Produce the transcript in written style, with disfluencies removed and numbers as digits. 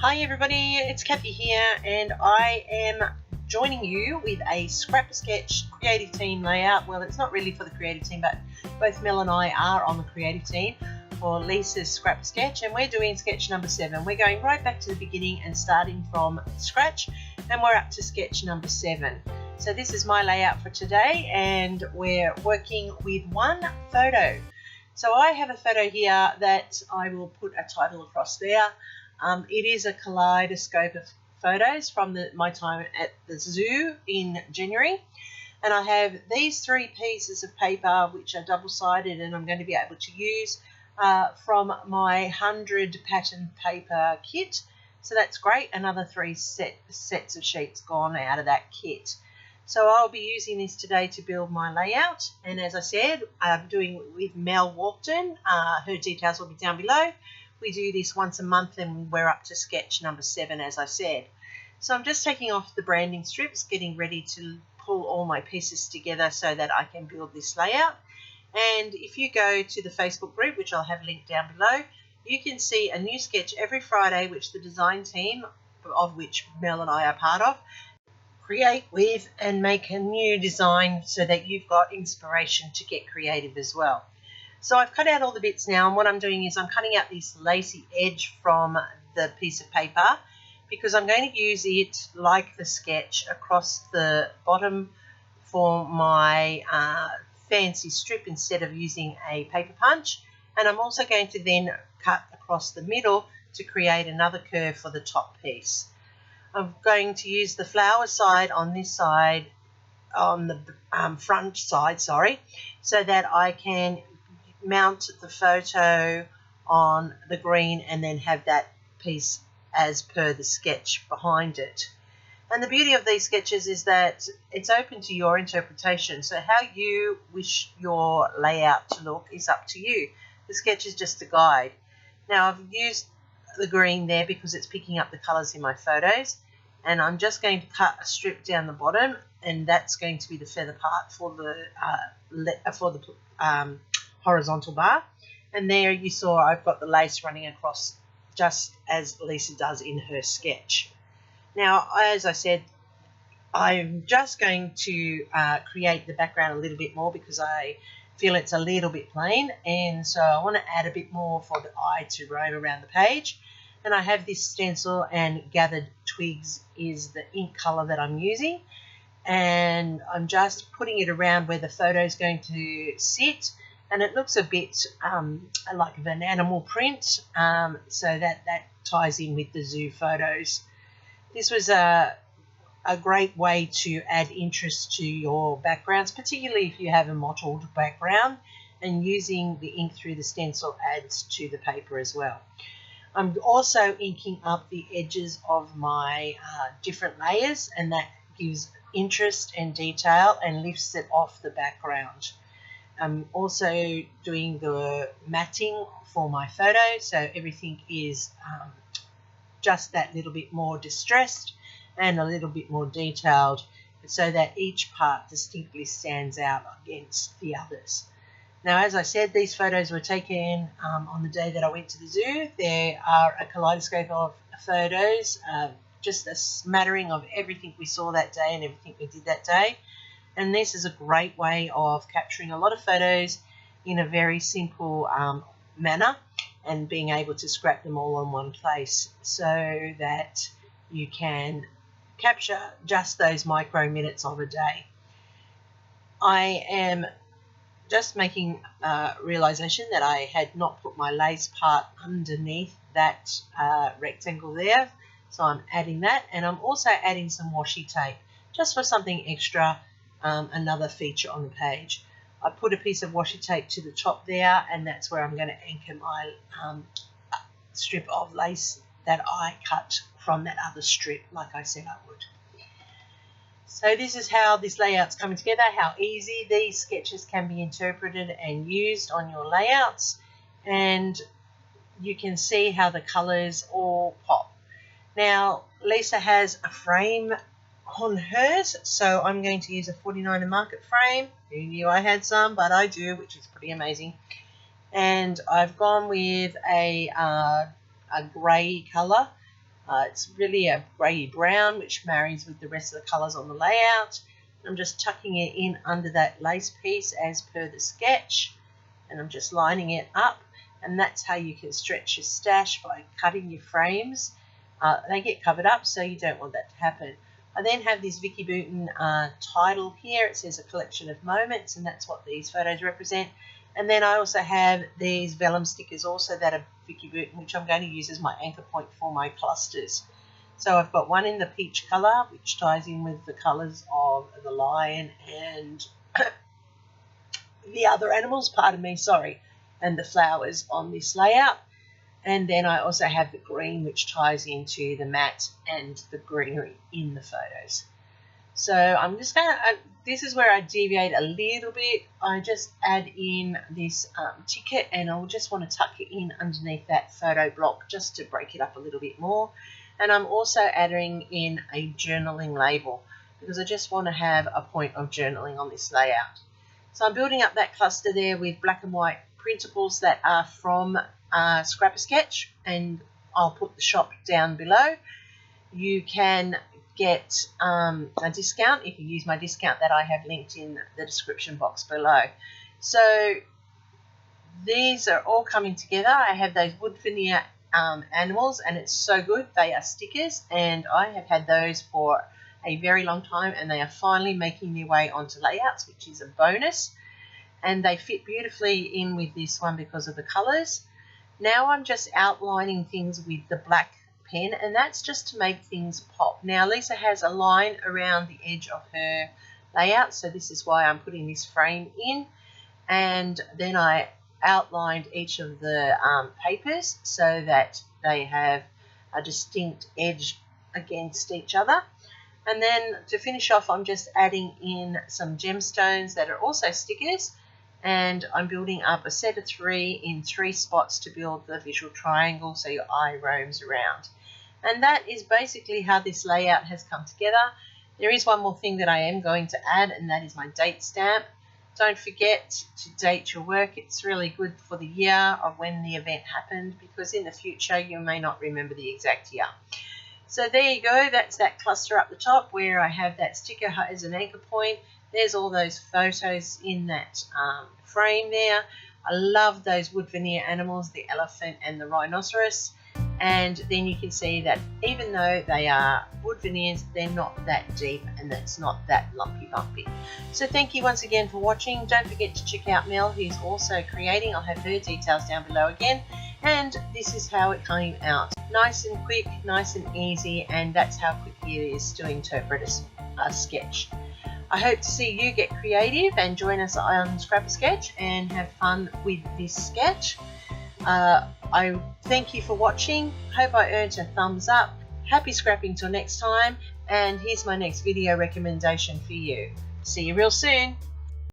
Hi everybody, it's Kathy here and I am joining you with a Scrapasketch creative team layout. Well, it's not really for the creative team, but both Mel and I are on the creative team for Lisa's Scrapasketch, and we're doing sketch number 7. We're going right back to the beginning and starting from scratch, and we're up to sketch number 7. So this is my layout for today and we're working with one photo. So I have a photo here that I will put a title across there. It is a kaleidoscope of photos from my time at the zoo in January, and I have these 3 pieces of paper which are double-sided, and I'm going to be able to use from my 100 pattern paper kit. So that's great, another 3 sets of sheets gone out of that kit. So I'll be using this today to build my layout, and as I said, I'm doing with Mel Walton. Her details will be down below. We do this once a month and we're up to sketch number 7, as I said. So I'm just taking off the branding strips, getting ready to pull all my pieces together so that I can build this layout. And if you go to the Facebook group, which I'll have linked down below, you can see a new sketch every Friday which the design team, of which Mel and I are part of, create with and make a new design so that you've got inspiration to get creative as well. So I've cut out all the bits now, and what I'm doing is I'm cutting out this lacy edge from the piece of paper because I'm going to use it like the sketch across the bottom for my fancy strip instead of using a paper punch. And I'm also going to then cut across the middle to create another curve for the top piece. I'm going to use the flower side on this side, on the front side, sorry, so that I can mount the photo on the green and then have that piece as per the sketch behind it. And the beauty of these sketches is that it's open to your interpretation, so how you wish your layout to look is up to you. The sketch is just a guide. Now I've used the green there because it's picking up the colours in my photos, and I'm just going to cut a strip down the bottom, and that's going to be the feather part for the horizontal bar. And there you saw I've got the lace running across just as Lisa does in her sketch. Now, as I said, I'm just going to create the background a little bit more because I feel it's a little bit plain, and so I want to add a bit more for the eye to roam around the page. And I have this stencil, and Gathered Twigs is the ink colour that I'm using, and I'm just putting it around where the photo is going to sit. And it looks a bit like an animal print, so that ties in with the zoo photos. This was a great way to add interest to your backgrounds, particularly if you have a mottled background, and using the ink through the stencil adds to the paper as well. I'm also inking up the edges of my different layers, and that gives interest and detail and lifts it off the background. I'm also doing the matting for my photo, so everything is just that little bit more distressed and a little bit more detailed, so that each part distinctly stands out against the others. Now, as I said, these photos were taken on the day that I went to the zoo. There are a kaleidoscope of photos, just a smattering of everything we saw that day and everything we did that day. And this is a great way of capturing a lot of photos in a very simple manner and being able to scrap them all in one place so that you can capture just those micro minutes of a day. I am just making a realization that I had not put my lace part underneath that rectangle there, so I'm adding that, and I'm also adding some washi tape just for something extra. Another feature on the page. I put a piece of washi tape to the top there, and that's where I'm going to anchor my strip of lace that I cut from that other strip, like I said I would. So this is how this layout's coming together, how easy these sketches can be interpreted and used on your layouts, and you can see how the colours all pop. Now, Lisa has a frame on hers, so I'm going to use a 49er market frame. Who knew I had some, but I do, which is pretty amazing. And I've gone with a grey colour It's really a grey brown, which marries with the rest of the colours on the layout. I'm just tucking it in under that lace piece as per the sketch, and I'm just lining it up, and that's how you can stretch your stash by cutting your frames. They get covered up, so you don't want that to happen. I then have this Vicky Booten title here. It says a collection of moments, and that's what these photos represent. And then I also have these vellum stickers also that are Vicky Booten, which I'm going to use as my anchor point for my clusters. So I've got one in the peach colour, which ties in with the colours of the lion and the other animals, pardon me, sorry, and the flowers on this layout. And then I also have the green, which ties into the matte and the greenery in the photos. So I'm just going to, this is where I deviate a little bit. I just add in this ticket, and I'll just want to tuck it in underneath that photo block just to break it up a little bit more. And I'm also adding in a journaling label because I just want to have a point of journaling on this layout. So I'm building up that cluster there with black and white printables that are from Scrapasketch, and I'll put the shop down below. You can get a discount if you use my discount that I have linked in the description box below. So these are all coming together. I have those wood veneer animals, and it's so good. They are stickers, and I have had those for a very long time, and they are finally making their way onto layouts, which is a bonus. And they fit beautifully in with this one because of the colours. Now I'm just outlining things with the black pen, and that's just to make things pop. Now Lisa has a line around the edge of her layout, so this is why I'm putting this frame in. And then I outlined each of the papers so that they have a distinct edge against each other. And then to finish off, I'm just adding in some gemstones that are also stickers, and I'm building up a set of 3 in 3 spots to build the visual triangle so your eye roams around. And that is basically how this layout has come together. There is one more thing that I am going to add, and that is my date stamp. Don't forget to date your work. It's really good for the year of when the event happened, because in the future you may not remember the exact year. So there you go. That's that cluster up the top where I have that sticker as an anchor point. There's all those photos in that frame there. I love those wood veneer animals, the elephant and the rhinoceros. And then you can see that even though they are wood veneers, they're not that deep and it's not that lumpy bumpy. So thank you once again for watching. Don't forget to check out Mel, who's also creating. I'll have her details down below again. And this is how it came out. Nice and quick, nice and easy, and that's how quick it is to interpret a sketch. I hope to see you get creative and join us on Scrapasketch and have fun with this sketch. I thank you for watching. Hope I earned a thumbs up. Happy scrapping till next time, and here's my next video recommendation for you. See you real soon.